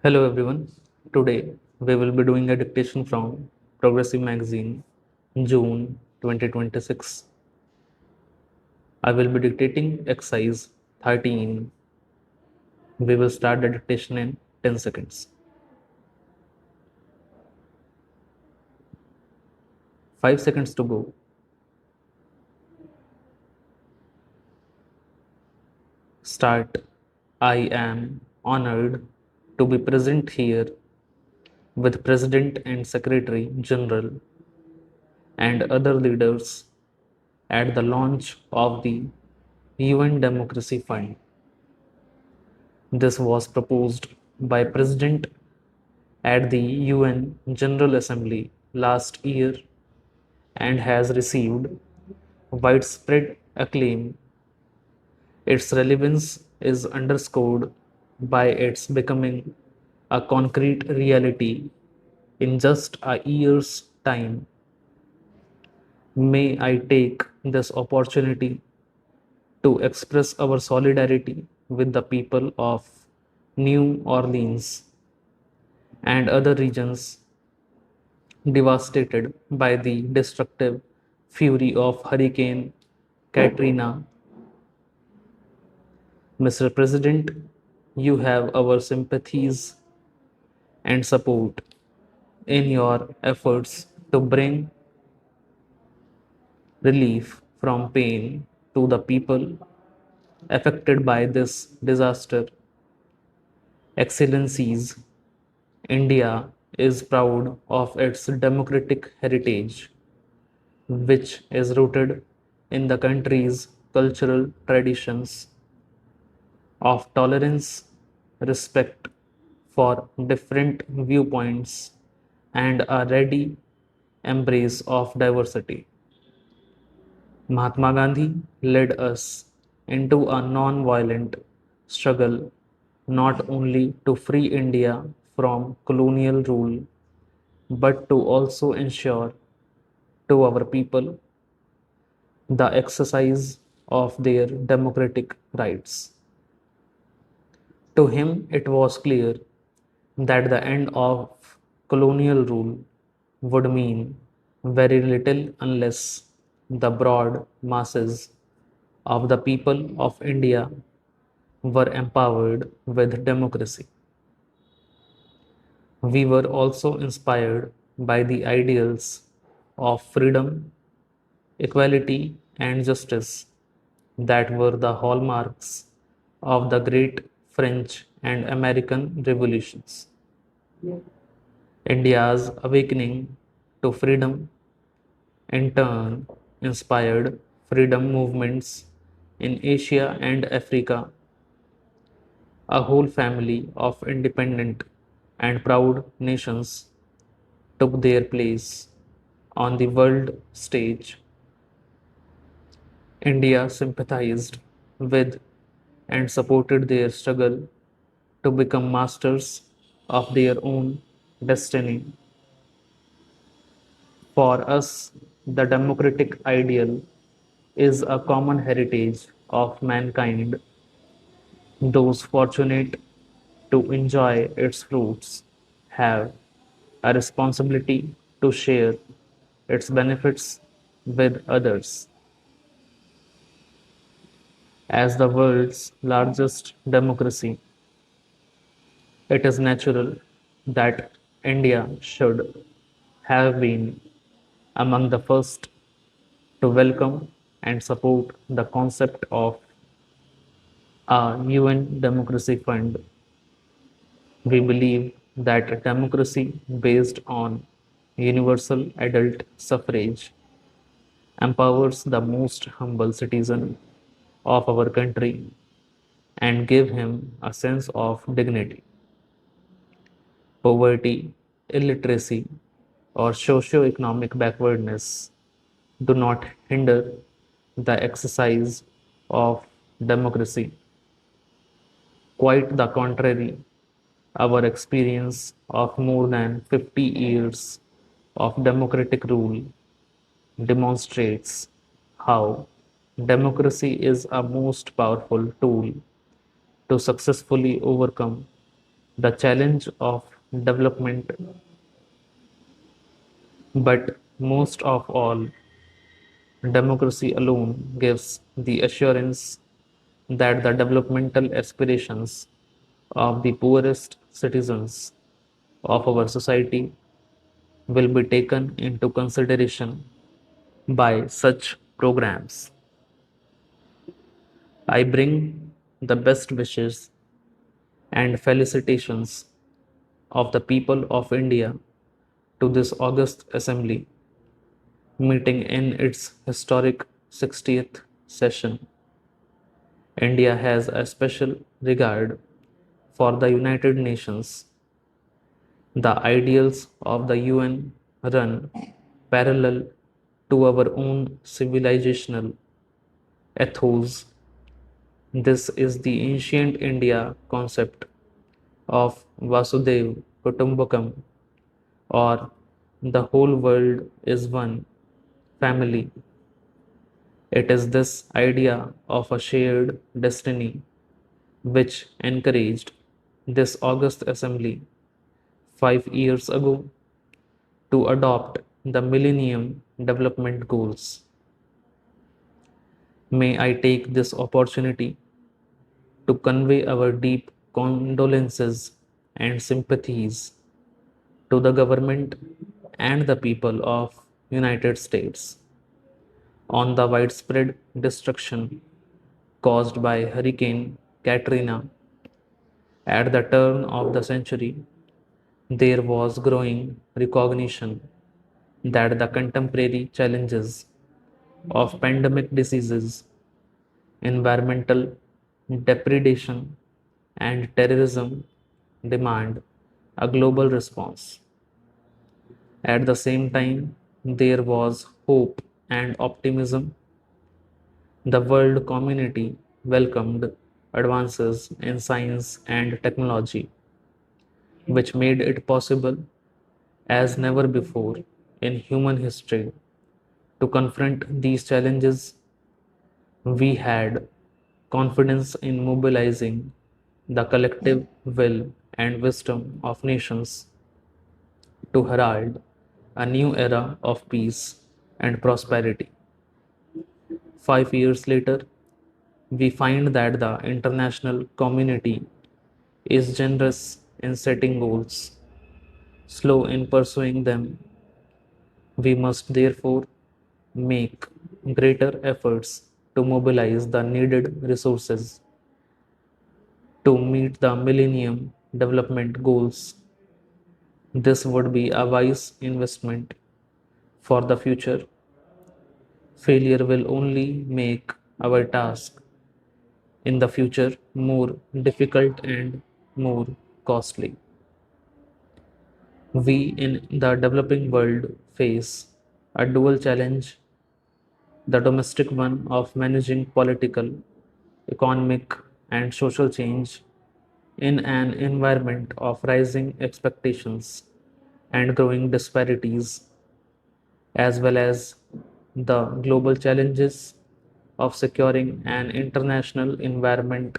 Hello everyone. Today we will be doing a dictation from Progressive Magazine, June 2026. I will be dictating exercise 13. We will start the dictation in 10 seconds. 5 seconds to go. Start. I am honored to be present here with President and Secretary General and other leaders at the launch of the UN Democracy Fund. This was proposed by President at the UN General Assembly last year and has received widespread acclaim. Its relevance is underscored by its becoming a concrete reality in just a year's time. May I take this opportunity to express our solidarity with the people of New Orleans and other regions devastated by the destructive fury of Hurricane Katrina. Mr. President, you have our sympathies and support in your efforts to bring relief from pain to the people affected by this disaster. Excellencies, India is proud of its democratic heritage, which is rooted in the country's cultural traditions of tolerance, respect for different viewpoints, and a ready embrace of diversity. Mahatma Gandhi led us into a non violent struggle not only to free India from colonial rule, but to also ensure to our people the exercise of their democratic rights. To him, it was clear that the end of colonial rule would mean very little unless the broad masses of the people of India were empowered with democracy. We were also inspired by the ideals of freedom, equality, and justice that were the hallmarks of the great French and American revolutions. India's awakening to freedom in turn inspired freedom movements in Asia and Africa. A whole family of independent and proud nations took their place on the world stage. India sympathized with and supported their struggle to become masters of their own destiny. For us, the democratic ideal is a common heritage of mankind. Those fortunate to enjoy its fruits have a responsibility to share its benefits with others. As the world's largest democracy, it is natural that India should have been among the first to welcome and support the concept of a UN Democracy Fund. We believe that a democracy based on universal adult suffrage empowers the most humble citizen of our country and give him a sense of dignity. Poverty, illiteracy, or socio-economic backwardness do not hinder the exercise of democracy. Quite the contrary, our experience of more than 50 years of democratic rule demonstrates how democracy is a most powerful tool to successfully overcome the challenge of development, but most of all, democracy alone gives the assurance that the developmental aspirations of the poorest citizens of our society will be taken into consideration by such programs. I bring the best wishes and felicitations of the people of India to this August Assembly meeting in its historic 60th session. India has a special regard for the United Nations. The ideals of the UN run parallel to our own civilizational ethos. This is the ancient India concept of Vasudev Kutumbakam, or the whole world is one family. It is this idea of a shared destiny which encouraged this August Assembly 5 years ago to adopt the Millennium Development Goals. May I take this opportunity to convey our deep condolences and sympathies to the government and the people of United States on the widespread destruction caused by Hurricane Katrina. At the turn of the century, there was growing recognition that the contemporary challenges of pandemic diseases, environmental depredation, and terrorism demand a global response. At the same time, there was hope and optimism. The world community welcomed advances in science and technology, which made it possible as never before in human history to confront these challenges. We had confidence in mobilizing the collective will and wisdom of nations to herald a new era of peace and prosperity. 5 years later, we find that the international community is generous in setting goals, slow in pursuing them. We must therefore make greater efforts to mobilize the needed resources to meet the Millennium Development Goals. This would be a wise investment for the future. Failure will only make our task in the future more difficult and more costly. We in the developing world face a dual challenge: the domestic one of managing political, economic, and social change in an environment of rising expectations and growing disparities, as well as the global challenges of securing an international environment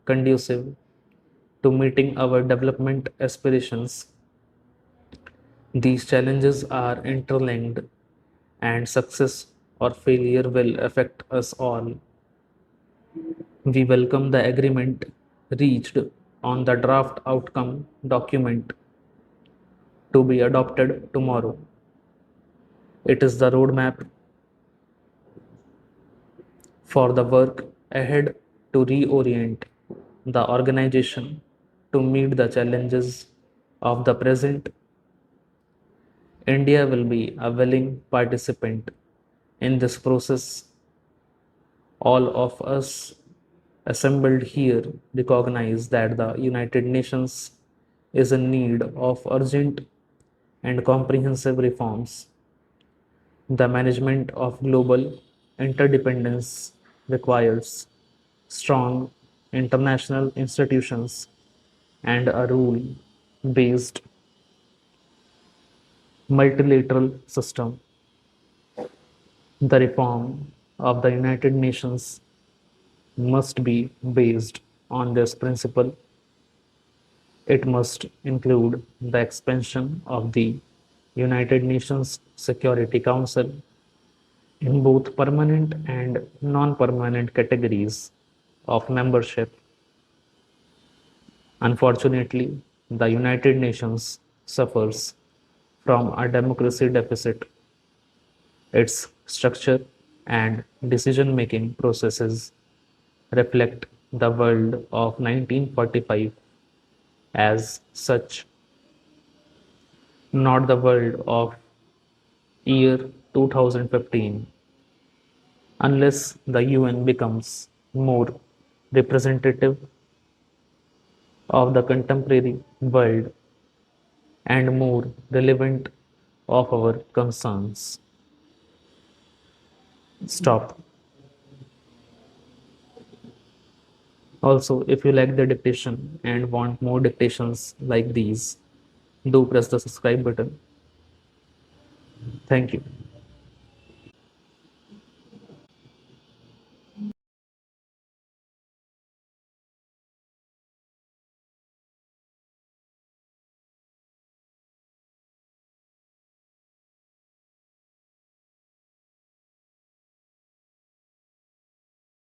conducive to meeting our development aspirations. These challenges are interlinked, and success or failure will affect us all. We welcome the agreement reached on the draft outcome document to be adopted tomorrow. It is the roadmap for the work ahead to reorient the organization to meet the challenges of the present. India will be a willing participant in this process. All of us assembled here recognize that the United Nations is in need of urgent and comprehensive reforms. The management of global interdependence requires strong international institutions and a rule based multilateral system. The reform of the United Nations must be based on this principle. It must include the expansion of the United Nations Security Council in both permanent and non-permanent categories of membership. Unfortunately, the United Nations suffers from a democracy deficit. Its structure and decision-making processes reflect the world of 1945 as such, not the world of year 2015. Unless the UN becomes more representative of the contemporary world and more relevant of our concerns. Stop. Also, if you like the dictation and want more dictations like these, do press the subscribe button. Thank you.